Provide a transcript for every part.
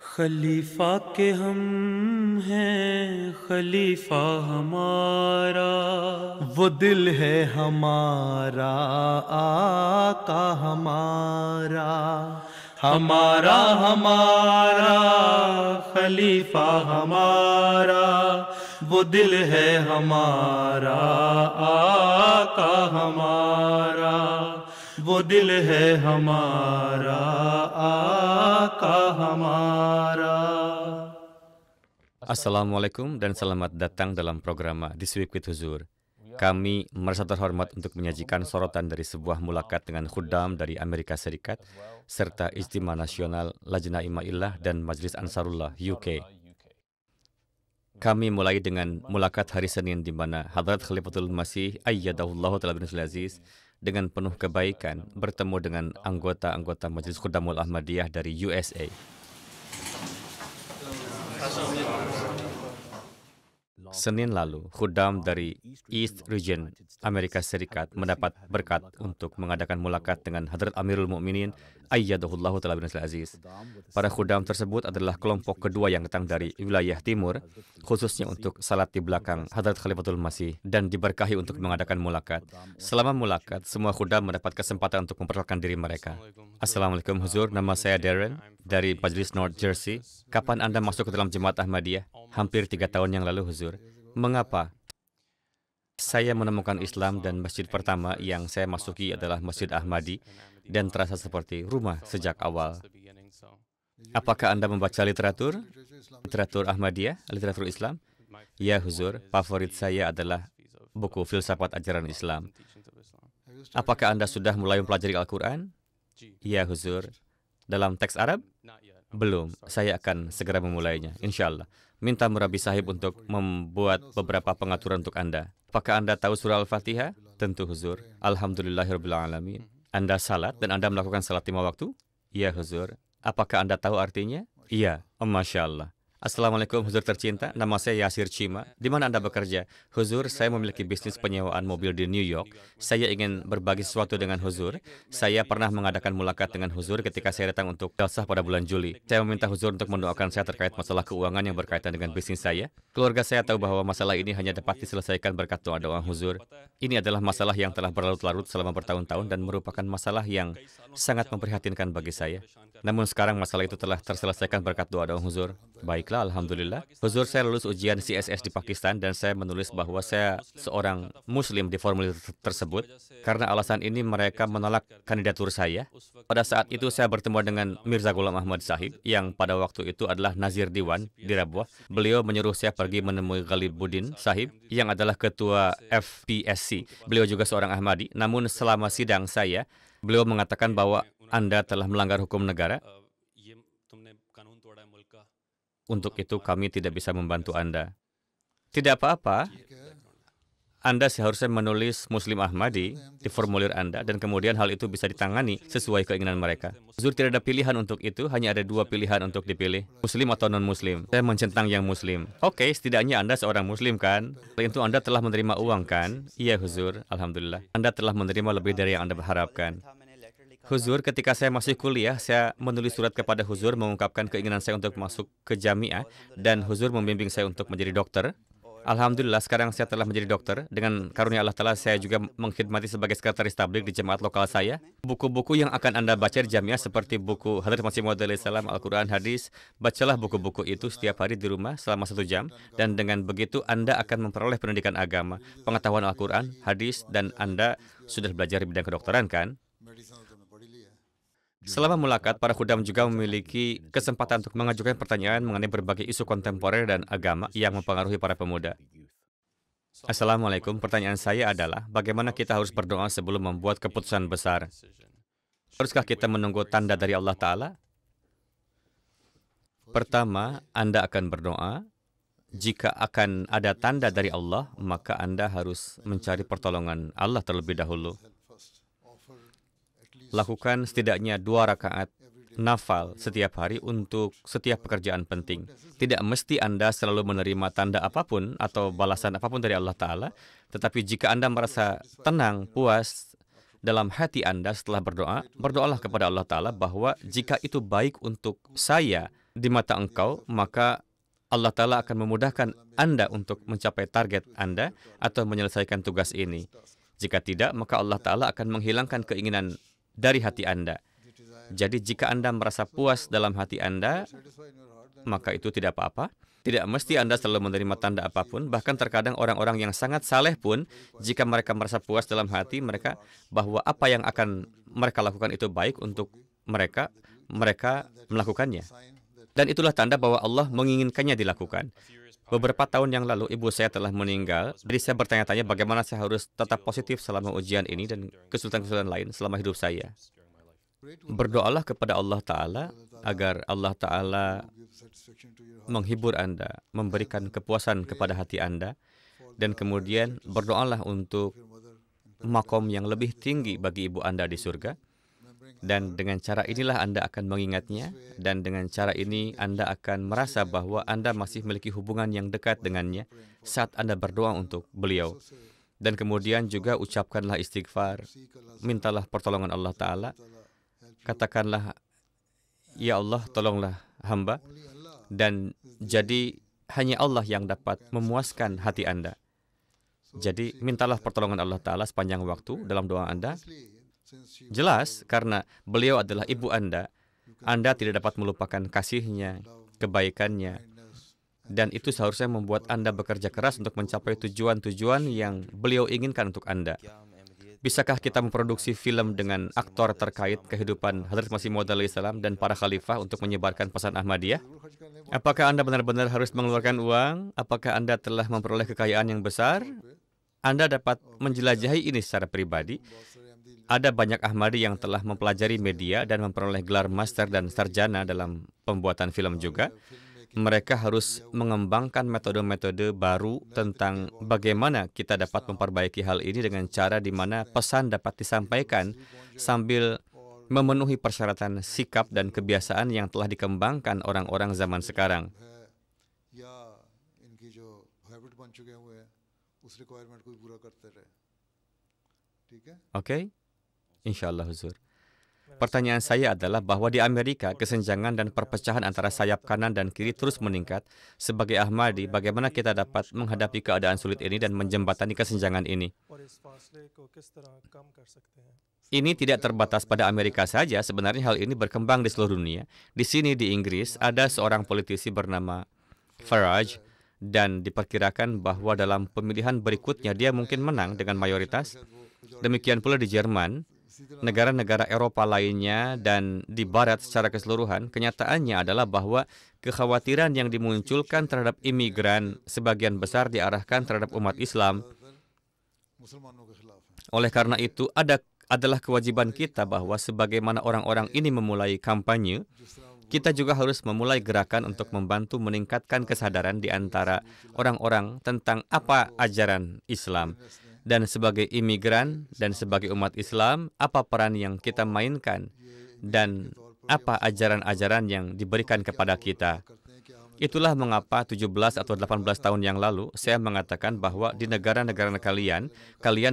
खलीफा के हम हैं खलीफा हमारा, वो दिल है हमारा आका हमारा, हमारा हमारा खलीफा हमारा, वो दिल है हमारा आका हमारा, वो दिल है हमारा आका हमारा. Assalamualaikum dan selamat datang dalam program This Week with Huzur. Kami merasa terhormat untuk menyajikan sorotan dari sebuah mulakat dengan khuddam dari Amerika Serikat, serta Ijtima Nasional Lajnah Ima'illah dan Majlis Ansarullah UK. Kami mulai dengan mulakat hari Senin di mana Hadrat Khalifatul Masih Ayyadahullahu Ta'ala bin Aziz dengan penuh kebaikan bertemu dengan anggota-anggota Majlis Khuddamul Ahmadiyah dari USA. Senin lalu, khuddam dari East Region Amerika Serikat mendapat berkat untuk mengadakan mulakat dengan Hadrat Amirul Mukminin Ayyadahullahu Ta'ala bin Aziz. Para khuddam tersebut adalah kelompok kedua yang datang dari wilayah timur, khususnya untuk salat di belakang Hadrat Khalifatul Masih dan diberkahi untuk mengadakan mulakat. Selama mulakat, semua khuddam mendapat kesempatan untuk memperkenalkan diri mereka. Assalamualaikum Huzur, nama saya Darren dari Majlis North Jersey. Kapan Anda masuk ke dalam Jemaat Ahmadiyah? Hampir 3 tahun yang lalu, Huzur. Mengapa? Saya menemukan Islam dan masjid pertama yang saya masuki adalah Masjid Ahmadi dan terasa seperti rumah sejak awal. Apakah Anda membaca literatur? Literatur Ahmadiyah, literatur Islam? Ya, Huzur, favorit saya adalah buku Filsafat Ajaran Islam. Apakah Anda sudah mulai mempelajari Al-Quran? Ya, Huzur. Dalam teks Arab? Belum, saya akan segera memulainya, insya Allah. Minta Murabi Sahib untuk membuat beberapa pengaturan untuk Anda. Apakah Anda tahu surah Al-Fatihah? Tentu, Huzur. Alhamdulillahirrahmanirrahim. Anda salat dan Anda melakukan salat 5 waktu? Iya, Huzur. Apakah Anda tahu artinya? Iya, Masya Allah. Assalamualaikum Huzur tercinta, nama saya Yasir Cima. Di mana Anda bekerja? Huzur, saya memiliki bisnis penyewaan mobil di New York. Saya ingin berbagi sesuatu dengan Huzur. Saya pernah mengadakan mulakat dengan Huzur ketika saya datang untuk jalsah pada bulan Juli. Saya meminta Huzur untuk mendoakan saya terkait masalah keuangan yang berkaitan dengan bisnis saya. Keluarga saya tahu bahwa masalah ini hanya dapat diselesaikan berkat doa-doa Huzur. Ini adalah masalah yang telah berlarut-larut selama bertahun-tahun dan merupakan masalah yang sangat memprihatinkan bagi saya. Namun sekarang masalah itu telah terselesaikan berkat doa-doa Huzur. Baiklah, Alhamdulillah. Huzur, saya lulus ujian CSS di Pakistan dan saya menulis bahwa saya seorang Muslim di formulir tersebut. Karena alasan ini mereka menolak kandidatur saya. Pada saat itu saya bertemu dengan Mirza Ghulam Ahmad Sahib yang pada waktu itu adalah Nazir Diwan di Rabuah. Beliau menyuruh saya pergi menemui Ghalibuddin Sahib yang adalah ketua FPSC. Beliau juga seorang Ahmadi. Namun selama sidang saya, beliau mengatakan bahwa Anda telah melanggar hukum negara. Untuk itu kami tidak bisa membantu Anda. Tidak apa-apa. Anda seharusnya menulis Muslim Ahmadi di formulir Anda dan kemudian hal itu bisa ditangani sesuai keinginan mereka. Huzur, tidak ada pilihan untuk itu, hanya ada 2 pilihan untuk dipilih. Muslim atau non-Muslim. Saya mencentang yang Muslim. Oke, setidaknya Anda seorang Muslim kan? Tentu Anda telah menerima uang kan? Iya, Huzur. Alhamdulillah. Anda telah menerima lebih dari yang Anda harapkan. Huzur, ketika saya masih kuliah, saya menulis surat kepada Huzur mengungkapkan keinginan saya untuk masuk ke jamiah dan Huzur membimbing saya untuk menjadi dokter. Alhamdulillah, sekarang saya telah menjadi dokter. Dengan karunia Allah Ta'ala, saya juga mengkhidmati sebagai sekretaris tabligh di jemaat lokal saya. Buku-buku yang akan Anda baca di jamiah seperti buku Hadrat Masih Maud alaihissalam, Al-Quran, hadis. Bacalah buku-buku itu setiap hari di rumah selama 1 jam. Dan dengan begitu Anda akan memperoleh pendidikan agama, pengetahuan Al-Quran, hadis, dan Anda sudah belajar di bidang kedokteran kan? Selama mulakat, para khuddam juga memiliki kesempatan untuk mengajukan pertanyaan mengenai berbagai isu kontemporer dan agama yang mempengaruhi para pemuda. Assalamualaikum, pertanyaan saya adalah, bagaimana kita harus berdoa sebelum membuat keputusan besar? Haruskah kita menunggu tanda dari Allah Ta'ala? Pertama, Anda akan berdoa. Jika akan ada tanda dari Allah, maka Anda harus mencari pertolongan Allah terlebih dahulu. Lakukan setidaknya 2 rakaat nafal setiap hari untuk setiap pekerjaan penting. Tidak mesti Anda selalu menerima tanda apapun atau balasan apapun dari Allah Ta'ala, tetapi jika Anda merasa tenang, puas dalam hati Anda setelah berdoa, berdoalah kepada Allah Ta'ala bahwa jika itu baik untuk saya, di mata engkau, maka Allah Ta'ala akan memudahkan Anda untuk mencapai target Anda atau menyelesaikan tugas ini. Jika tidak, maka Allah Ta'ala akan menghilangkan keinginan dari hati Anda. Jadi jika Anda merasa puas dalam hati Anda, maka itu tidak apa-apa. Tidak mesti Anda selalu menerima tanda apapun. Bahkan terkadang orang-orang yang sangat saleh pun, jika mereka merasa puas dalam hati mereka bahwa apa yang akan mereka lakukan itu baik untuk mereka, mereka melakukannya. Dan itulah tanda bahwa Allah menginginkannya dilakukan. Beberapa tahun yang lalu ibu saya telah meninggal. Jadi saya bertanya-tanya bagaimana saya harus tetap positif selama ujian ini dan kesulitan-kesulitan lain selama hidup saya. Berdoalah kepada Allah Ta'ala agar Allah Ta'ala menghibur Anda, memberikan kepuasan kepada hati Anda, dan kemudian berdoalah untuk makom yang lebih tinggi bagi ibu Anda di surga. Dan dengan cara inilah Anda akan mengingatnya, dan dengan cara ini Anda akan merasa bahwa Anda masih memiliki hubungan yang dekat dengannya saat Anda berdoa untuk beliau. Dan kemudian juga ucapkanlah istighfar, mintalah pertolongan Allah Ta'ala. Katakanlah, ya Allah, tolonglah hamba. Dan jadi hanya Allah yang dapat memuaskan hati Anda. Jadi mintalah pertolongan Allah Ta'ala sepanjang waktu dalam doa Anda. Jelas, karena beliau adalah ibu Anda tidak dapat melupakan kasihnya, kebaikannya. Dan itu seharusnya membuat Anda bekerja keras untuk mencapai tujuan-tujuan yang beliau inginkan untuk Anda. Bisakah kita memproduksi film dengan aktor terkait kehidupan Hadrat Masih Maud alaihissalam dan para khalifah untuk menyebarkan pesan Ahmadiyah? Apakah Anda benar-benar harus mengeluarkan uang? Apakah Anda telah memperoleh kekayaan yang besar? Anda dapat menjelajahi ini secara pribadi. Ada banyak Ahmadi yang telah mempelajari media dan memperoleh gelar master dan sarjana dalam pembuatan film juga. Mereka harus mengembangkan metode-metode baru tentang bagaimana kita dapat memperbaiki hal ini dengan cara di mana pesan dapat disampaikan sambil memenuhi persyaratan sikap dan kebiasaan yang telah dikembangkan orang-orang zaman sekarang. Oke? Insyaallah huzur. Pertanyaan saya adalah bahwa di Amerika, kesenjangan dan perpecahan antara sayap kanan dan kiri terus meningkat. Sebagai Ahmadi, bagaimana kita dapat menghadapi keadaan sulit ini dan menjembatani kesenjangan ini? Ini tidak terbatas pada Amerika saja, sebenarnya hal ini berkembang di seluruh dunia. Di sini, di Inggris, ada seorang politisi bernama Farage, dan diperkirakan bahwa dalam pemilihan berikutnya dia mungkin menang dengan mayoritas. Demikian pula di Jerman, negara-negara Eropa lainnya, dan di Barat secara keseluruhan. Kenyataannya adalah bahwa kekhawatiran yang dimunculkan terhadap imigran sebagian besar diarahkan terhadap umat Islam. Oleh karena itu, adalah kewajiban kita bahwa sebagaimana orang-orang ini memulai kampanye, kita juga harus memulai gerakan untuk membantu meningkatkan kesadaran di antara orang-orang tentang apa ajaran Islam. Dan sebagai imigran dan sebagai umat Islam, apa peran yang kita mainkan dan apa ajaran-ajaran yang diberikan kepada kita. Itulah mengapa 17 atau 18 tahun yang lalu saya mengatakan bahwa di negara-negara kalian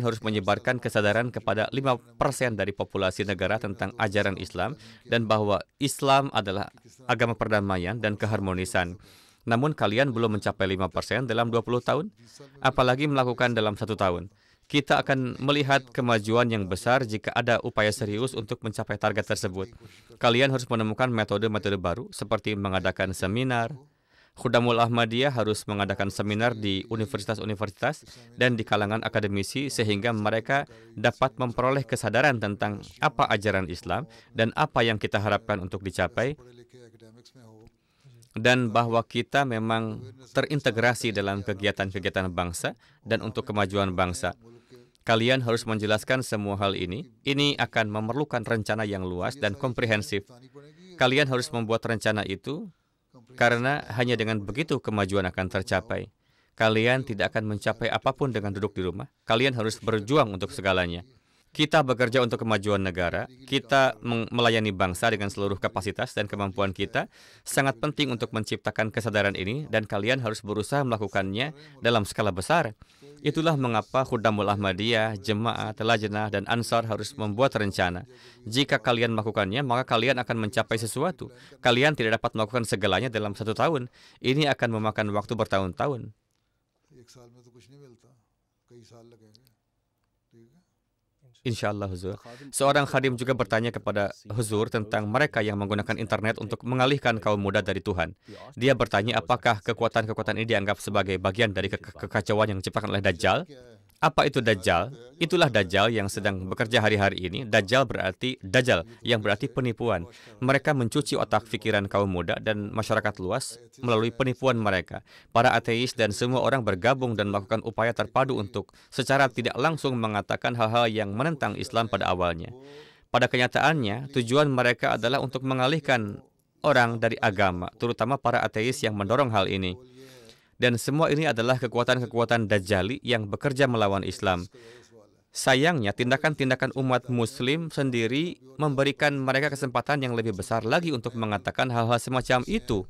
harus menyebarkan kesadaran kepada 5% dari populasi negara tentang ajaran Islam dan bahwa Islam adalah agama perdamaian dan keharmonisan. Namun kalian belum mencapai 5% dalam 20 tahun, apalagi melakukan dalam 1 tahun. Kita akan melihat kemajuan yang besar jika ada upaya serius untuk mencapai target tersebut. Kalian harus menemukan metode-metode baru seperti mengadakan seminar. Khudamul Ahmadiyah harus mengadakan seminar di universitas-universitas dan di kalangan akademisi sehingga mereka dapat memperoleh kesadaran tentang apa ajaran Islam dan apa yang kita harapkan untuk dicapai. Dan bahwa kita memang terintegrasi dalam kegiatan-kegiatan bangsa dan untuk kemajuan bangsa. Kalian harus menjelaskan semua hal ini. Ini akan memerlukan rencana yang luas dan komprehensif. Kalian harus membuat rencana itu, karena hanya dengan begitu kemajuan akan tercapai. Kalian tidak akan mencapai apapun dengan duduk di rumah. Kalian harus berjuang untuk segalanya. Kita bekerja untuk kemajuan negara, kita melayani bangsa dengan seluruh kapasitas dan kemampuan kita. Sangat penting untuk menciptakan kesadaran ini dan kalian harus berusaha melakukannya dalam skala besar. Itulah mengapa Khuddamul Ahmadiyah, Jemaah, Lajnah, dan Ansar harus membuat rencana. Jika kalian melakukannya, maka kalian akan mencapai sesuatu. Kalian tidak dapat melakukan segalanya dalam 1 tahun. Ini akan memakan waktu bertahun-tahun. Insya Allah, Huzur. Seorang khadim juga bertanya kepada Huzur tentang mereka yang menggunakan internet untuk mengalihkan kaum muda dari Tuhan. Dia bertanya apakah kekuatan-kekuatan ini dianggap sebagai bagian dari kekacauan yang diciptakan oleh Dajjal. Apa itu Dajjal? Itulah Dajjal yang sedang bekerja hari-hari ini. Dajjal yang berarti penipuan. Mereka mencuci otak pikiran kaum muda dan masyarakat luas melalui penipuan mereka. Para ateis dan semua orang bergabung dan melakukan upaya terpadu untuk secara tidak langsung mengatakan hal-hal yang menentang Islam pada awalnya. Pada kenyataannya, tujuan mereka adalah untuk mengalihkan orang dari agama, terutama para ateis yang mendorong hal ini. Dan semua ini adalah kekuatan-kekuatan Dajjali yang bekerja melawan Islam. Sayangnya, tindakan-tindakan umat Muslim sendiri memberikan mereka kesempatan yang lebih besar lagi untuk mengatakan hal-hal semacam itu.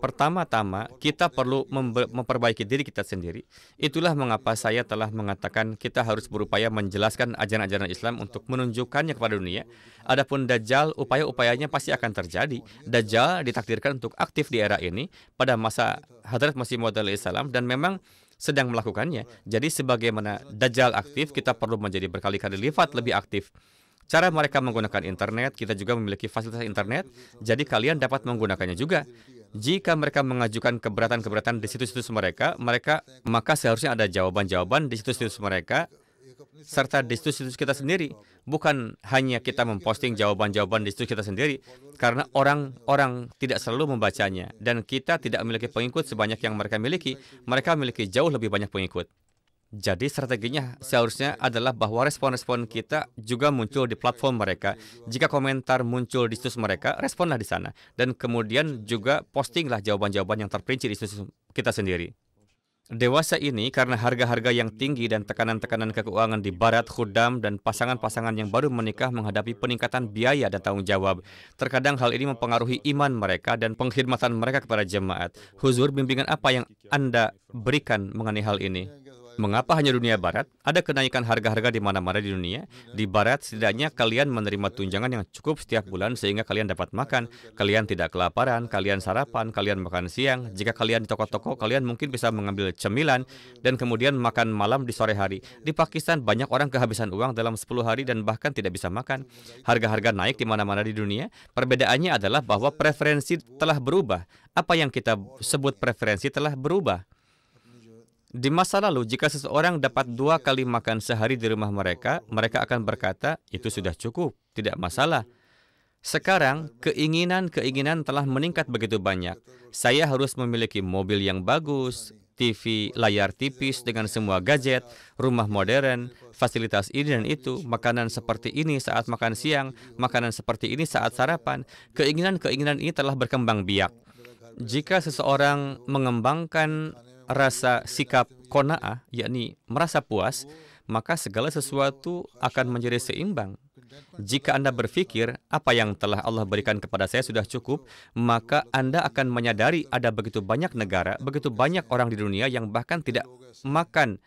Pertama-tama, kita perlu memperbaiki diri kita sendiri. Itulah mengapa saya telah mengatakan kita harus berupaya menjelaskan ajaran-ajaran Islam untuk menunjukkannya kepada dunia. Adapun Dajjal, upaya-upayanya pasti akan terjadi. Dajjal ditakdirkan untuk aktif di era ini pada masa Hadrat Masih Maud alaihissalam dan memang sedang melakukannya. Jadi sebagaimana Dajjal aktif, kita perlu menjadi berkali-kali lipat lebih aktif. Cara mereka menggunakan internet, kita juga memiliki fasilitas internet, jadi kalian dapat menggunakannya juga. Jika mereka mengajukan keberatan-keberatan di situs-situs mereka, maka seharusnya ada jawaban-jawaban di situs-situs mereka, serta di situs-situs kita sendiri. Bukan hanya kita memposting jawaban-jawaban di situs kita sendiri, karena orang-orang tidak selalu membacanya, dan kita tidak memiliki pengikut sebanyak yang mereka miliki. Mereka memiliki jauh lebih banyak pengikut. Jadi strateginya seharusnya adalah bahwa respon-respon kita juga muncul di platform mereka. Jika komentar muncul di situs mereka, responlah di sana. Dan kemudian juga postinglah jawaban-jawaban yang terperinci di situs kita sendiri. Dewasa ini karena harga-harga yang tinggi dan tekanan-tekanan keuangan di barat, khuddam dan pasangan-pasangan yang baru menikah menghadapi peningkatan biaya dan tanggung jawab. Terkadang hal ini mempengaruhi iman mereka dan pengkhidmatan mereka kepada jemaat. Huzur, bimbingan apa yang Anda berikan mengenai hal ini? Mengapa hanya dunia barat? Ada kenaikan harga-harga di mana-mana di dunia. Di barat, setidaknya kalian menerima tunjangan yang cukup setiap bulan sehingga kalian dapat makan. Kalian tidak kelaparan, kalian sarapan, kalian makan siang. Jika kalian di toko-toko, kalian mungkin bisa mengambil cemilan dan kemudian makan malam di sore hari. Di Pakistan, banyak orang kehabisan uang dalam 10 hari dan bahkan tidak bisa makan. Harga-harga naik di mana-mana di dunia. Perbedaannya adalah bahwa preferensi telah berubah. Apa yang kita sebut preferensi telah berubah. Di masa lalu, jika seseorang dapat 2 kali makan sehari di rumah mereka, mereka akan berkata, itu sudah cukup, tidak masalah. Sekarang, keinginan-keinginan telah meningkat begitu banyak. Saya harus memiliki mobil yang bagus, TV, layar tipis dengan semua gadget, rumah modern, fasilitas ini dan itu, makanan seperti ini saat makan siang, makanan seperti ini saat sarapan. Keinginan-keinginan ini telah berkembang biak. Jika seseorang mengembangkan rasa sikap qanaah, yakni merasa puas, maka segala sesuatu akan menjadi seimbang. Jika Anda berpikir, apa yang telah Allah berikan kepada saya sudah cukup, maka Anda akan menyadari ada begitu banyak negara, begitu banyak orang di dunia yang bahkan tidak makan,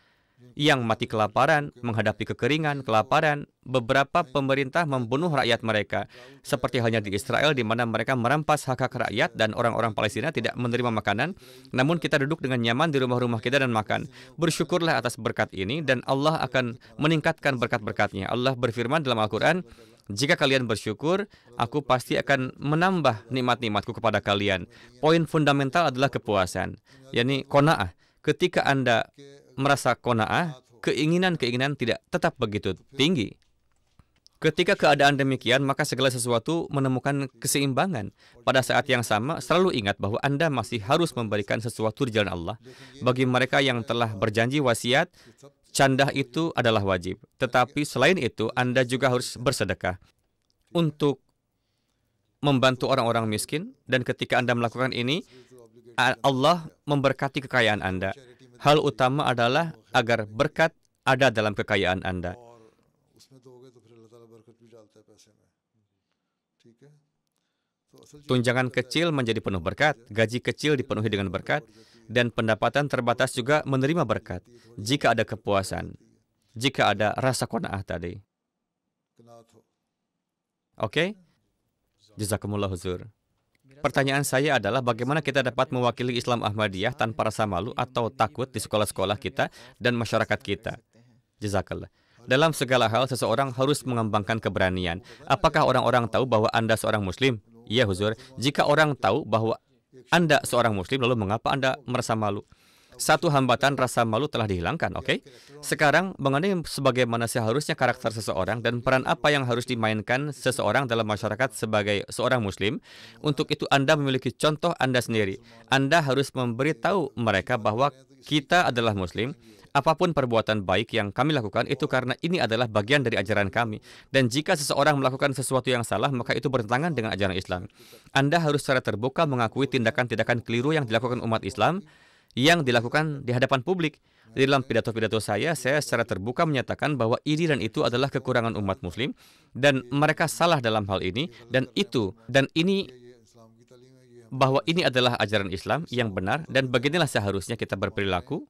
yang mati kelaparan, menghadapi kekeringan, kelaparan. Beberapa pemerintah membunuh rakyat mereka, seperti halnya di Israel di mana mereka merampas hak-hak rakyat dan orang-orang Palestina tidak menerima makanan. Namun kita duduk dengan nyaman di rumah-rumah kita dan makan. Bersyukurlah atas berkat ini dan Allah akan meningkatkan berkat-berkatnya. Allah berfirman dalam Al-Quran, jika kalian bersyukur, aku pasti akan menambah nikmat-nikmatku kepada kalian. Poin fundamental adalah kepuasan, yakni qanaah. Ketika Anda merasa qanaah, keinginan-keinginan tidak tetap begitu tinggi. Ketika keadaan demikian, maka segala sesuatu menemukan keseimbangan. Pada saat yang sama, selalu ingat bahwa Anda masih harus memberikan sesuatu di jalan Allah. Bagi mereka yang telah berjanji wasiat, candah itu adalah wajib. Tetapi selain itu, Anda juga harus bersedekah untuk membantu orang-orang miskin. Dan ketika Anda melakukan ini, Allah memberkati kekayaan Anda. Hal utama adalah agar berkat ada dalam kekayaan Anda. Tunjangan kecil menjadi penuh berkat, gaji kecil dipenuhi dengan berkat, dan pendapatan terbatas juga menerima berkat jika ada kepuasan, jika ada rasa qanaah tadi. Oke? Jazakumullah huzur. Pertanyaan saya adalah bagaimana kita dapat mewakili Islam Ahmadiyah tanpa rasa malu atau takut di sekolah-sekolah kita dan masyarakat kita? Jazakallah. Dalam segala hal, seseorang harus mengembangkan keberanian. Apakah orang-orang tahu bahwa Anda seorang Muslim? Iya, huzur. Jika orang tahu bahwa Anda seorang Muslim, lalu mengapa Anda merasa malu? Satu hambatan rasa malu telah dihilangkan, oke? Sekarang, mengenai sebagaimana seharusnya karakter seseorang dan peran apa yang harus dimainkan seseorang dalam masyarakat sebagai seorang Muslim, untuk itu Anda memiliki contoh Anda sendiri. Anda harus memberitahu mereka bahwa kita adalah Muslim. Apapun perbuatan baik yang kami lakukan itu karena ini adalah bagian dari ajaran kami. Dan jika seseorang melakukan sesuatu yang salah, maka itu bertentangan dengan ajaran Islam. Anda harus secara terbuka mengakui tindakan-tindakan keliru yang dilakukan umat Islam, yang dilakukan di hadapan publik. Di dalam pidato-pidato saya secara terbuka menyatakan bahwa ini dan itu adalah kekurangan umat Muslim, dan mereka salah dalam hal ini, dan ini bahwa ini adalah ajaran Islam yang benar, dan beginilah seharusnya kita berperilaku.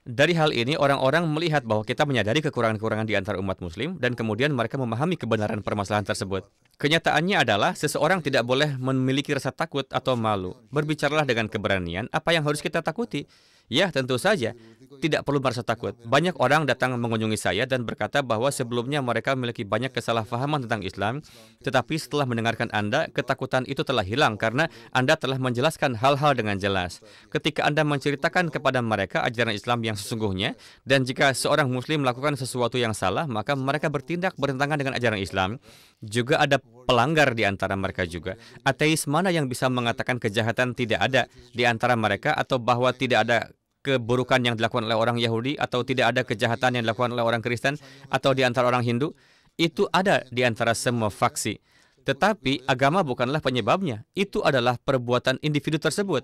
Dari hal ini, orang-orang melihat bahwa kita menyadari kekurangan-kekurangan di antara umat Muslim, dan kemudian mereka memahami kebenaran permasalahan tersebut. Kenyataannya adalah, seseorang tidak boleh memiliki rasa takut atau malu. Berbicaralah dengan keberanian, apa yang harus kita takuti? Ya, tentu saja. Tidak perlu merasa takut. Banyak orang datang mengunjungi saya dan berkata bahwa sebelumnya mereka memiliki banyak kesalahpahaman tentang Islam, tetapi setelah mendengarkan Anda, ketakutan itu telah hilang karena Anda telah menjelaskan hal-hal dengan jelas. Ketika Anda menceritakan kepada mereka ajaran Islam yang sesungguhnya, dan jika seorang Muslim melakukan sesuatu yang salah, maka mereka bertindak bertentangan dengan ajaran Islam. Juga ada pelanggar di antara mereka juga. Ateis mana yang bisa mengatakan kejahatan tidak ada di antara mereka, atau bahwa tidak ada keburukan yang dilakukan oleh orang Yahudi, atau tidak ada kejahatan yang dilakukan oleh orang Kristen, atau di antara orang Hindu? Itu ada di antara semua faksi. Tetapi agama bukanlah penyebabnya. Itu adalah perbuatan individu tersebut.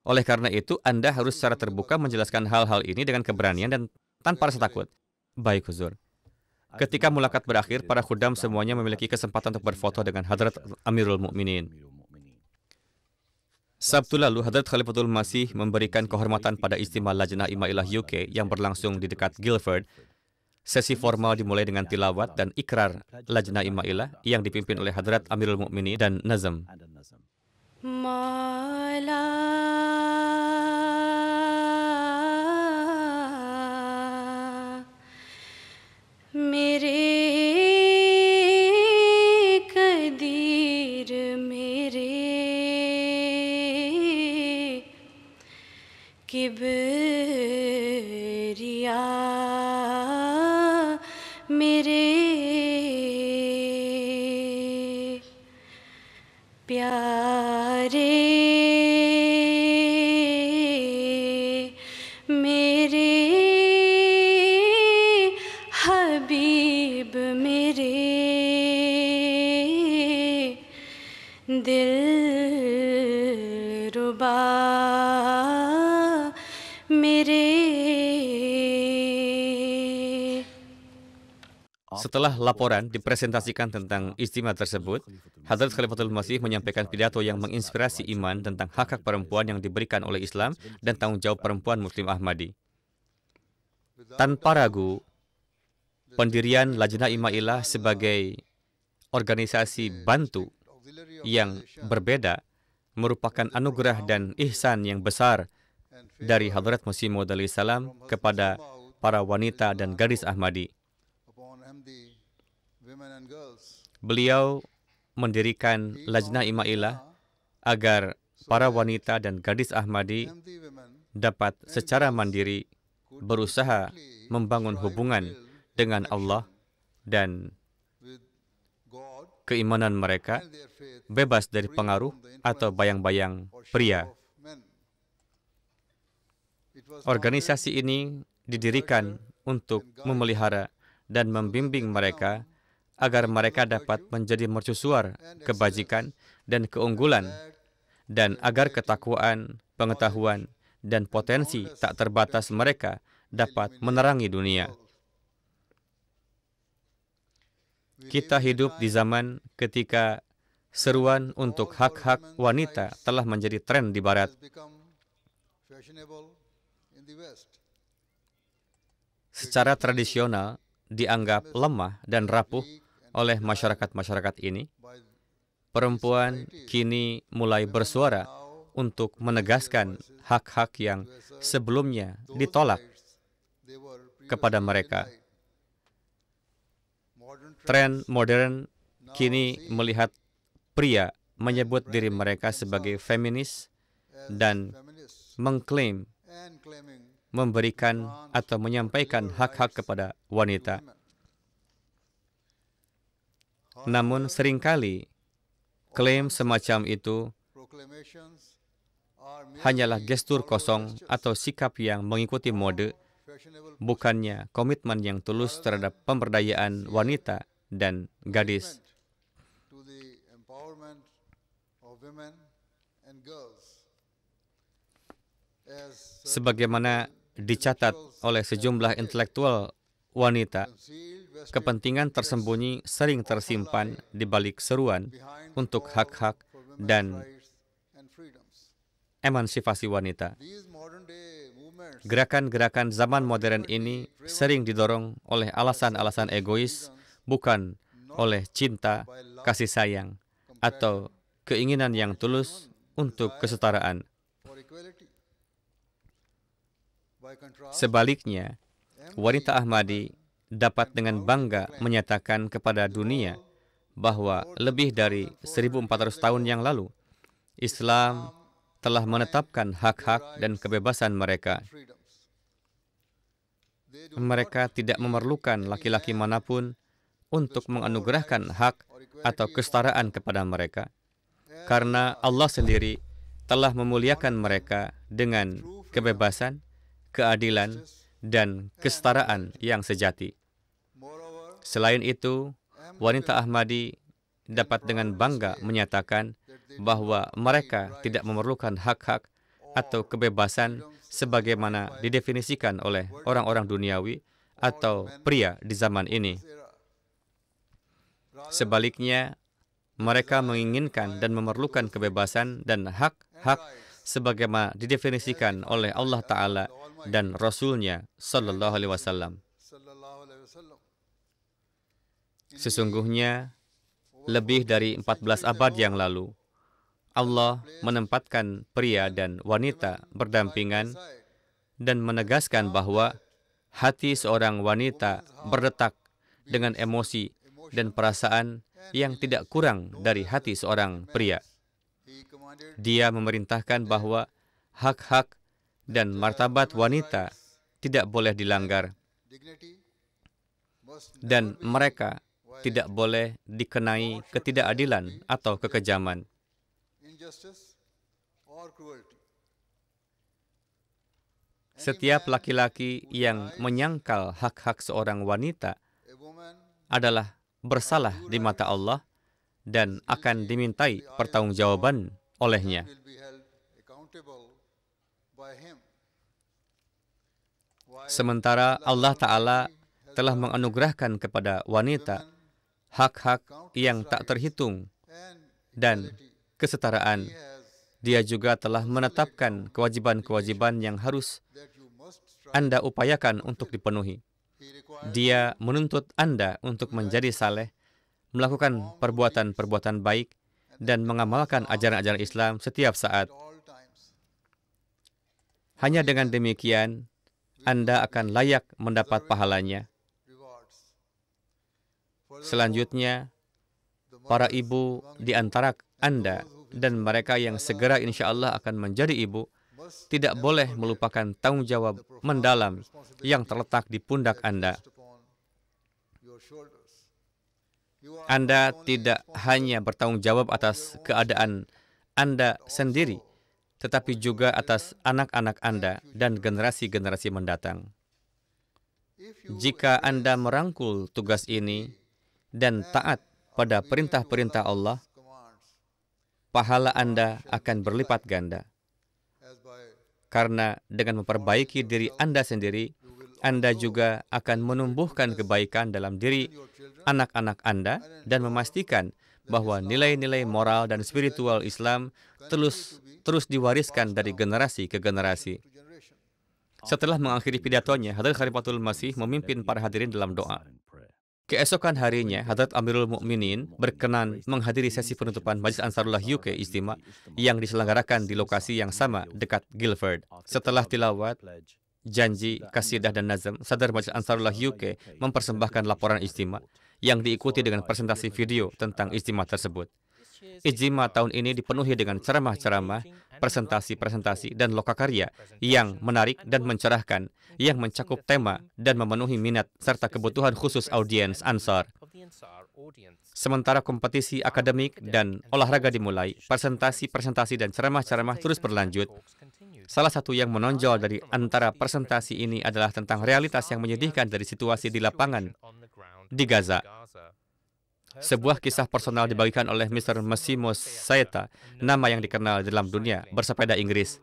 Oleh karena itu, Anda harus secara terbuka menjelaskan hal-hal ini dengan keberanian dan tanpa rasa takut. Baik, huzur. Ketika mulakat berakhir, para khudam semuanya memiliki kesempatan untuk berfoto dengan Hadrat Amirul Mukminin. Sabtu lalu, Hadrat Khalifatul Masih memberikan kehormatan pada istimewa Lajnah Imailah UK yang berlangsung di dekat Guildford. Sesi formal dimulai dengan tilawat dan ikrar Lajnah Imailah yang dipimpin oleh Hadrat Amirul Mukminin dan Nazm. किबरिया मेरे प्यारे मेरे हबीब मेरे दिलरुबा Setelah laporan dipresentasikan tentang istimewa tersebut, Hadrat Khalifatul Masih menyampaikan pidato yang menginspirasi iman tentang hak-hak perempuan yang diberikan oleh Islam dan tanggung jawab perempuan Muslim Ahmadi. Tanpa ragu, pendirian Lajnah Imailah sebagai organisasi bantu yang berbeda merupakan anugerah dan ihsan yang besar dari Hadrat Masih Maud alaihi salam kepada para wanita dan gadis Ahmadi. Beliau mendirikan Lajnah Imailah agar para wanita dan gadis Ahmadi dapat secara mandiri berusaha membangun hubungan dengan Allah dan keimanan mereka bebas dari pengaruh atau bayang-bayang pria. Organisasi ini didirikan untuk memelihara dan membimbing mereka agar mereka dapat menjadi mercusuar kebajikan dan keunggulan, dan agar ketakwaan, pengetahuan, dan potensi tak terbatas mereka dapat menerangi dunia. Kita hidup di zaman ketika seruan untuk hak-hak wanita telah menjadi tren di Barat. Secara tradisional dianggap lemah dan rapuh oleh masyarakat-masyarakat ini. Perempuan kini mulai bersuara untuk menegaskan hak-hak yang sebelumnya ditolak kepada mereka. Tren modern kini melihat pria menyebut diri mereka sebagai feminis dan mengklaim memberikan atau menyampaikan hak-hak kepada wanita. Namun seringkali klaim semacam itu hanyalah gestur kosong atau sikap yang mengikuti mode, bukannya komitmen yang tulus terhadap pemberdayaan wanita dan gadis. Sebagaimana dicatat oleh sejumlah intelektual wanita, kepentingan tersembunyi sering tersimpan di balik seruan untuk hak-hak dan emansipasi wanita. Gerakan-gerakan zaman modern ini sering didorong oleh alasan-alasan egois, bukan oleh cinta, kasih sayang, atau keinginan yang tulus untuk kesetaraan. Sebaliknya, wanita Ahmadi dapat dengan bangga menyatakan kepada dunia bahwa lebih dari 1400 tahun yang lalu, Islam telah menetapkan hak-hak dan kebebasan mereka. Mereka tidak memerlukan laki-laki manapun untuk menganugerahkan hak atau kesetaraan kepada mereka, karena Allah sendiri telah memuliakan mereka dengan kebebasan, keadilan, dan kesetaraan yang sejati. Selain itu, wanita Ahmadi dapat dengan bangga menyatakan bahwa mereka tidak memerlukan hak-hak atau kebebasan sebagaimana didefinisikan oleh orang-orang duniawi atau pria di zaman ini. Sebaliknya, mereka menginginkan dan memerlukan kebebasan dan hak-hak sebagaimana didefinisikan oleh Allah Ta'ala dan Rasul-Nya Sallallahu Alaihi Wasallam. Sesungguhnya, lebih dari 14 abad yang lalu, Allah menempatkan pria dan wanita berdampingan dan menegaskan bahwa hati seorang wanita berdetak dengan emosi dan perasaan yang tidak kurang dari hati seorang pria. Dia memerintahkan bahwa hak-hak dan martabat wanita tidak boleh dilanggar, dan mereka tidak boleh dikenai ketidakadilan atau kekejaman. Setiap laki-laki yang menyangkal hak-hak seorang wanita adalah bersalah di mata Allah dan akan dimintai pertanggungjawaban olehnya. Sementara Allah Ta'ala telah menganugerahkan kepada wanita hak-hak yang tak terhitung dan kesetaraan. Dia juga telah menetapkan kewajiban-kewajiban yang harus Anda upayakan untuk dipenuhi. Dia menuntut Anda untuk menjadi saleh, melakukan perbuatan-perbuatan baik, dan mengamalkan ajaran-ajaran Islam setiap saat. Hanya dengan demikian, Anda akan layak mendapat pahalanya. Selanjutnya, para ibu di antara Anda dan mereka yang segera insya Allah akan menjadi ibu, tidak boleh melupakan tanggung jawab mendalam yang terletak di pundak Anda. Anda tidak hanya bertanggung jawab atas keadaan Anda sendiri, tetapi juga atas anak-anak Anda dan generasi-generasi mendatang. Jika Anda merangkul tugas ini dan taat pada perintah-perintah Allah, pahala Anda akan berlipat ganda. Karena dengan memperbaiki diri Anda sendiri, Anda juga akan menumbuhkan kebaikan dalam diri anak-anak Anda dan memastikan bahwa nilai-nilai moral dan spiritual Islam terus diwariskan dari generasi ke generasi. Setelah mengakhiri pidatonya, Hadrat Khalifatul Masih memimpin para hadirin dalam doa. Keesokan harinya, Hadrat Amirul Mukminin berkenan menghadiri sesi penutupan Majlis Ansarullah UK Istimewa yang diselenggarakan di lokasi yang sama dekat Guildford. Setelah tilawat, janji, kasidah dan nazam, Sadar Majlis Ansarullah UK mempersembahkan laporan istimewa yang diikuti dengan presentasi video tentang istimewa tersebut. Istimewa tahun ini dipenuhi dengan ceramah-ceramah, presentasi-presentasi, dan lokakarya yang menarik dan mencerahkan, yang mencakup tema dan memenuhi minat serta kebutuhan khusus audiens Ansar. Sementara kompetisi akademik dan olahraga dimulai, presentasi-presentasi dan ceramah-ceramah terus berlanjut. Salah satu yang menonjol dari antara presentasi ini adalah tentang realitas yang menyedihkan dari situasi di lapangan di Gaza. Sebuah kisah personal dibagikan oleh Mr. Massimo Saeta, nama yang dikenal dalam dunia bersepeda Inggris.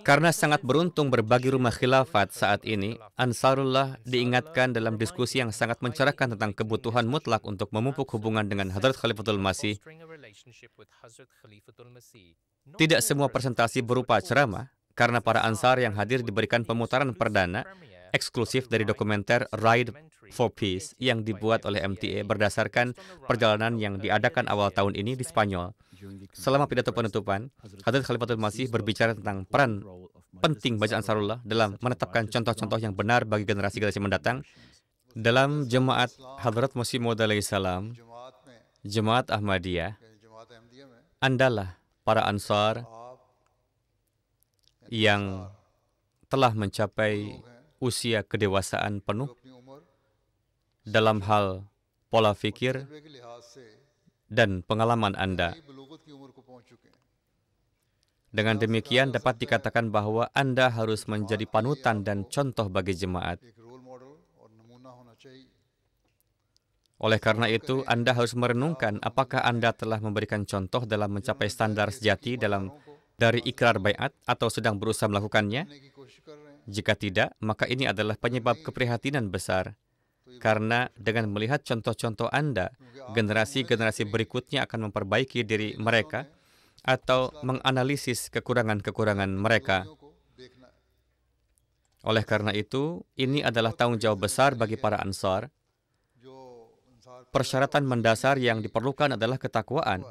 Karena sangat beruntung berbagi rumah khilafat saat ini, Ansarullah diingatkan dalam diskusi yang sangat mencerahkan tentang kebutuhan mutlak untuk memupuk hubungan dengan Hadrat Khalifatul Masih. Tidak semua presentasi berupa ceramah, karena para Ansar yang hadir diberikan pemutaran perdana eksklusif dari dokumenter Ride for Peace yang dibuat oleh MTA berdasarkan perjalanan yang diadakan awal tahun ini di Spanyol. Selama pidato penutupan, Hadrat Khalifatul Masih berbicara tentang peran penting Majlis Ansarullah dalam menetapkan contoh-contoh yang benar bagi generasi-generasi mendatang. Dalam jemaat Hadrat Masih Maud alaihi salam, Jemaat Ahmadiyah, Andalah para Ansar yang telah mencapai usia kedewasaan penuh dalam hal pola pikir dan pengalaman Anda. Dengan demikian dapat dikatakan bahwa Anda harus menjadi panutan dan contoh bagi jemaat. Oleh karena itu, Anda harus merenungkan apakah Anda telah memberikan contoh dalam mencapai standar sejati dari ikrar baiat atau sedang berusaha melakukannya. Jika tidak, maka ini adalah penyebab keprihatinan besar. Karena dengan melihat contoh-contoh Anda, generasi-generasi berikutnya akan memperbaiki diri mereka atau menganalisis kekurangan-kekurangan mereka. Oleh karena itu, ini adalah tanggung jawab besar bagi para Ansar. Persyaratan mendasar yang diperlukan adalah ketakwaan.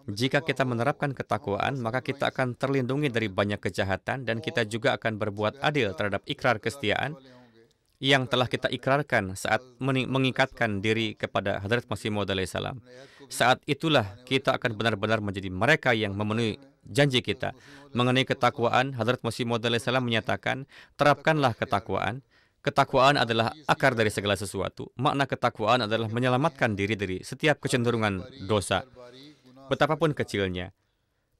Jika kita menerapkan ketakwaan, maka kita akan terlindungi dari banyak kejahatan dan kita juga akan berbuat adil terhadap ikrar kesetiaan yang telah kita ikrarkan saat mengikatkan diri kepada Hadrat Masih Maud alaihi salam. Saat itulah kita akan benar-benar menjadi mereka yang memenuhi janji kita. Mengenai ketakwaan, Hadrat Masih Maud alaihi salam menyatakan, terapkanlah ketakwaan. Ketakwaan adalah akar dari segala sesuatu. Makna ketakwaan adalah menyelamatkan diri dari setiap kecenderungan dosa, betapapun kecilnya.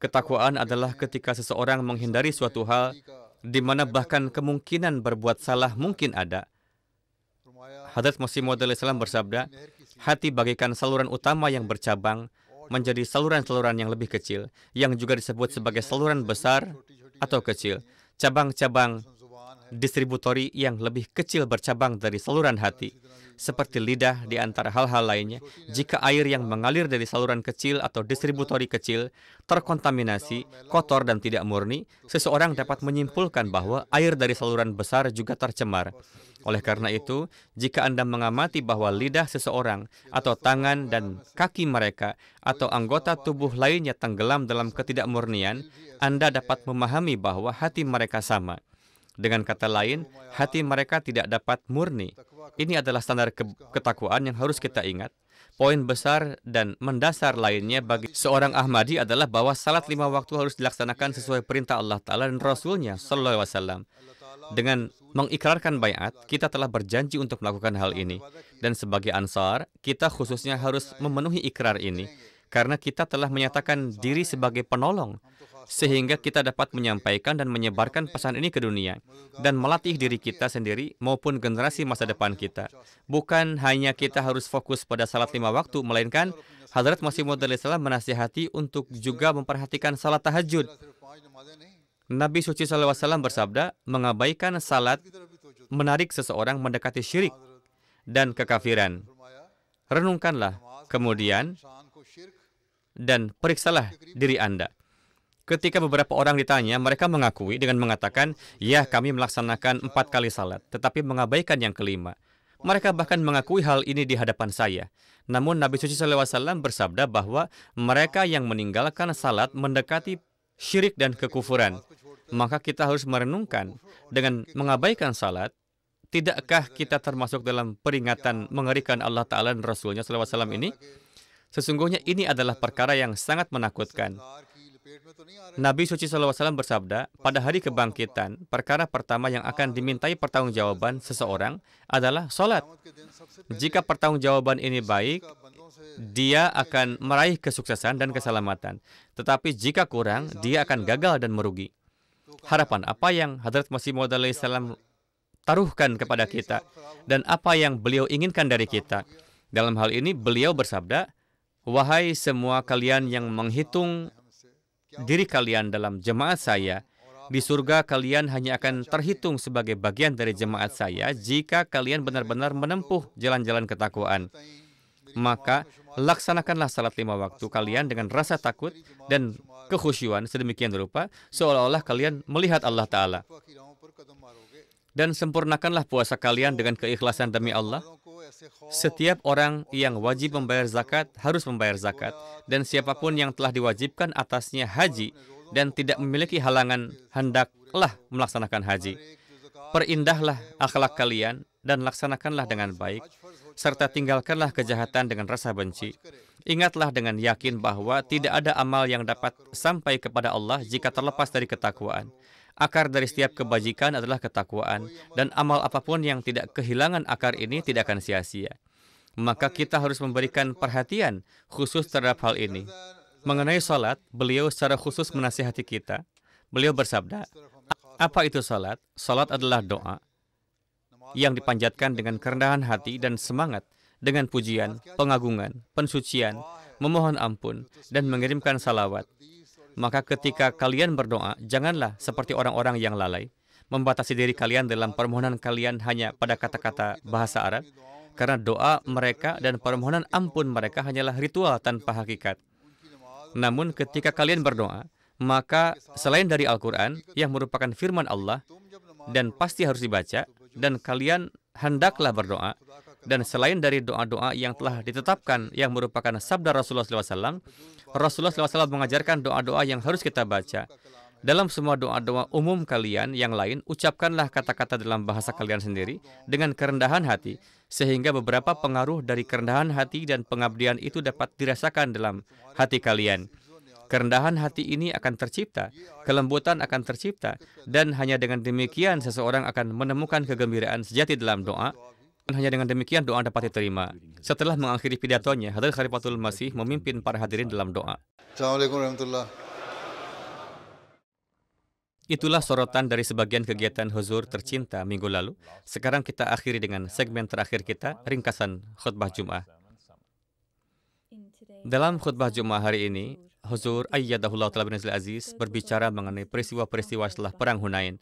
Ketakwaan adalah ketika seseorang menghindari suatu hal di mana bahkan kemungkinan berbuat salah mungkin ada. Hadrat Masih Maud alaihi salam bersabda, hati bagaikan saluran utama yang bercabang menjadi saluran-saluran yang lebih kecil, yang juga disebut sebagai saluran besar atau kecil. Cabang-cabang distributori yang lebih kecil bercabang dari saluran hati, seperti lidah di antara hal-hal lainnya. Jika air yang mengalir dari saluran kecil atau distributori kecil terkontaminasi, kotor dan tidak murni, seseorang dapat menyimpulkan bahwa air dari saluran besar juga tercemar. Oleh karena itu, jika Anda mengamati bahwa lidah seseorang atau tangan dan kaki mereka atau anggota tubuh lainnya tenggelam dalam ketidakmurnian, Anda dapat memahami bahwa hati mereka sama. Dengan kata lain, hati mereka tidak dapat murni. Ini adalah standar ketakwaan yang harus kita ingat. Poin besar dan mendasar lainnya bagi seorang Ahmadi adalah bahwa salat 5 waktu harus dilaksanakan sesuai perintah Allah Ta'ala dan Rasulnya Sallallahu Alaihi Wasallam. Dengan mengikrarkan baiat, kita telah berjanji untuk melakukan hal ini. Dan sebagai Ansar, kita khususnya harus memenuhi ikrar ini. Karena kita telah menyatakan diri sebagai penolong, sehingga kita dapat menyampaikan dan menyebarkan pesan ini ke dunia dan melatih diri kita sendiri maupun generasi masa depan kita. Bukan hanya kita harus fokus pada salat 5 waktu, melainkan Hadrat Masih Maud alaihi salam menasihati untuk juga memperhatikan salat tahajud. Nabi suci SAW bersabda, mengabaikan salat menarik seseorang mendekati syirik dan kekafiran. Renungkanlah kemudian dan periksalah diri Anda. Ketika beberapa orang ditanya, mereka mengakui dengan mengatakan, ya kami melaksanakan 4 kali salat, tetapi mengabaikan yang kelima. Mereka bahkan mengakui hal ini di hadapan saya. Namun Nabi suci SAW bersabda bahwa mereka yang meninggalkan salat mendekati syirik dan kekufuran. Maka kita harus merenungkan dengan mengabaikan salat, tidakkah kita termasuk dalam peringatan mengerikan Allah Ta'ala dan Rasulnya SAW ini? Sesungguhnya ini adalah perkara yang sangat menakutkan. Nabi suci SAW bersabda, pada hari kebangkitan, perkara pertama yang akan dimintai pertanggungjawaban seseorang adalah sholat. Jika pertanggungjawaban ini baik, dia akan meraih kesuksesan dan keselamatan. Tetapi jika kurang, dia akan gagal dan merugi. Harapan apa yang Hadrat Masih Maud alaihissalam taruhkan kepada kita dan apa yang beliau inginkan dari kita? Dalam hal ini, beliau bersabda, wahai semua kalian yang menghitung diri kalian dalam jemaat saya, di surga kalian hanya akan terhitung sebagai bagian dari jemaat saya jika kalian benar-benar menempuh jalan-jalan ketakwaan. Maka laksanakanlah salat 5 waktu kalian dengan rasa takut dan kekhusyuan sedemikian rupa seolah-olah kalian melihat Allah Ta'ala. Dan sempurnakanlah puasa kalian dengan keikhlasan demi Allah. Setiap orang yang wajib membayar zakat harus membayar zakat, dan siapapun yang telah diwajibkan atasnya haji dan tidak memiliki halangan hendaklah melaksanakan haji. Perindahlah akhlak kalian dan laksanakanlah dengan baik, serta tinggalkanlah kejahatan dengan rasa benci. Ingatlah dengan yakin bahwa tidak ada amal yang dapat sampai kepada Allah jika terlepas dari ketakwaan. Akar dari setiap kebajikan adalah ketakwaan, dan amal apapun yang tidak kehilangan akar ini tidak akan sia-sia. Maka kita harus memberikan perhatian khusus terhadap hal ini. Mengenai salat, beliau secara khusus menasihati kita. Beliau bersabda, apa itu salat? Salat adalah doa yang dipanjatkan dengan kerendahan hati dan semangat, dengan pujian, pengagungan, pensucian, memohon ampun, dan mengirimkan salawat. Maka ketika kalian berdoa, janganlah seperti orang-orang yang lalai, membatasi diri kalian dalam permohonan kalian hanya pada kata-kata bahasa Arab, karena doa mereka dan permohonan ampun mereka hanyalah ritual tanpa hakikat. Namun ketika kalian berdoa, maka selain dari Al-Quran yang merupakan firman Allah dan pasti harus dibaca, dan kalian hendaklah berdoa, dan selain dari doa-doa yang telah ditetapkan yang merupakan sabda Rasulullah SAW, Rasulullah SAW mengajarkan doa-doa yang harus kita baca. Dalam semua doa-doa umum kalian yang lain, ucapkanlah kata-kata dalam bahasa kalian sendiri dengan kerendahan hati, sehingga beberapa pengaruh dari kerendahan hati dan pengabdian itu dapat dirasakan dalam hati kalian. Kerendahan hati ini akan tercipta, kelembutan akan tercipta, dan hanya dengan demikian seseorang akan menemukan kegembiraan sejati dalam doa. Dan hanya dengan demikian doa dapat diterima. Setelah mengakhiri pidatonya, Hadrat Khalifatul Masih memimpin para hadirin dalam doa. Assalamualaikum warahmatullahi. Itulah sorotan dari sebagian kegiatan Huzur tercinta minggu lalu. Sekarang kita akhiri dengan segmen terakhir kita, ringkasan khutbah Jum'ah. Dalam khutbah Jum'ah hari ini, Huzur Ayyadahullah Ta'ala bin Aziz berbicara mengenai peristiwa-peristiwa setelah Perang Hunain.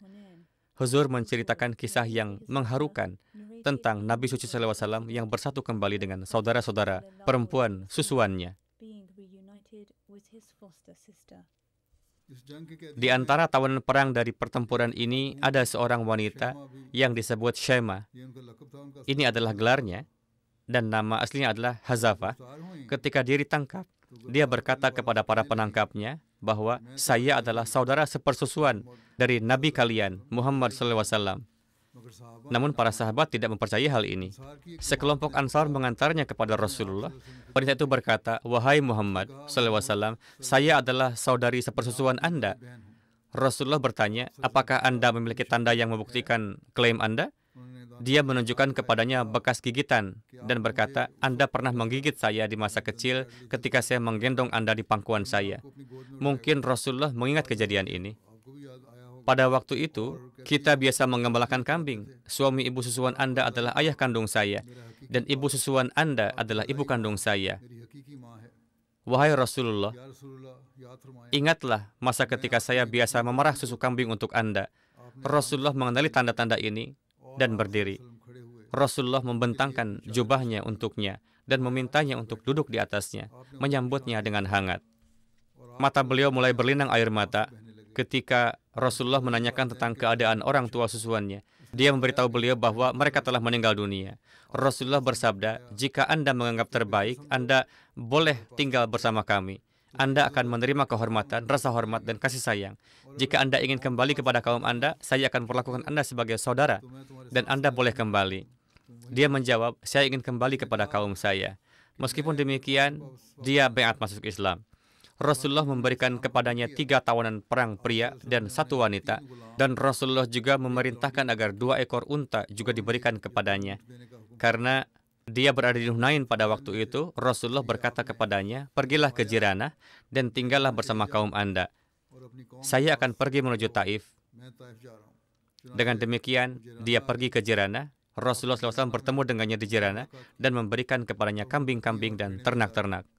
Huzur menceritakan kisah yang mengharukan tentang Nabi Suci SAW yang bersatu kembali dengan saudara-saudara perempuan susuannya. Di antara tawanan perang dari pertempuran ini ada seorang wanita yang disebut Shema. Ini adalah gelarnya dan nama aslinya adalah Hazafah. Ketika dia ditangkap, dia berkata kepada para penangkapnya bahwa saya adalah saudara sepersusuan dari Nabi kalian, Muhammad SAW. Namun para sahabat tidak mempercayai hal ini. Sekelompok Ansar mengantarnya kepada Rasulullah. Wanita itu berkata, wahai Muhammad SAW, saya adalah saudari sepersusuan Anda. Rasulullah bertanya, apakah Anda memiliki tanda yang membuktikan klaim Anda? Dia menunjukkan kepadanya bekas gigitan dan berkata, Anda pernah menggigit saya di masa kecil ketika saya menggendong Anda di pangkuan saya. Mungkin Rasulullah mengingat kejadian ini. Pada waktu itu, kita biasa mengembalakan kambing. Suami ibu susuan Anda adalah ayah kandung saya, dan ibu susuan Anda adalah ibu kandung saya. "Wahai Rasulullah, ingatlah masa ketika saya biasa memerah susu kambing untuk Anda." Rasulullah mengenali tanda-tanda ini dan berdiri. Rasulullah membentangkan jubahnya untuknya dan memintanya untuk duduk di atasnya, menyambutnya dengan hangat. Mata beliau mulai berlinang air mata ketika Rasulullah menanyakan tentang keadaan orang tua susuannya. Dia memberitahu beliau bahwa mereka telah meninggal dunia. Rasulullah bersabda, "Jika Anda menganggap terbaik, Anda boleh tinggal bersama kami. Anda akan menerima kehormatan, rasa hormat, dan kasih sayang. Jika Anda ingin kembali kepada kaum Anda, saya akan perlakukan Anda sebagai saudara, dan Anda boleh kembali." Dia menjawab, "Saya ingin kembali kepada kaum saya." Meskipun demikian, dia baiat masuk Islam. Rasulullah memberikan kepadanya 3 tawanan perang pria dan 1 wanita, dan Rasulullah juga memerintahkan agar 2 ekor unta juga diberikan kepadanya. Karena dia berada di Hunain pada waktu itu, Rasulullah berkata kepadanya, "Pergilah ke Jiranah dan tinggallah bersama kaum Anda. Saya akan pergi menuju Taif." Dengan demikian, dia pergi ke Jiranah. Rasulullah SAW bertemu dengannya di Jiranah dan memberikan kepadanya kambing-kambing dan ternak-ternak.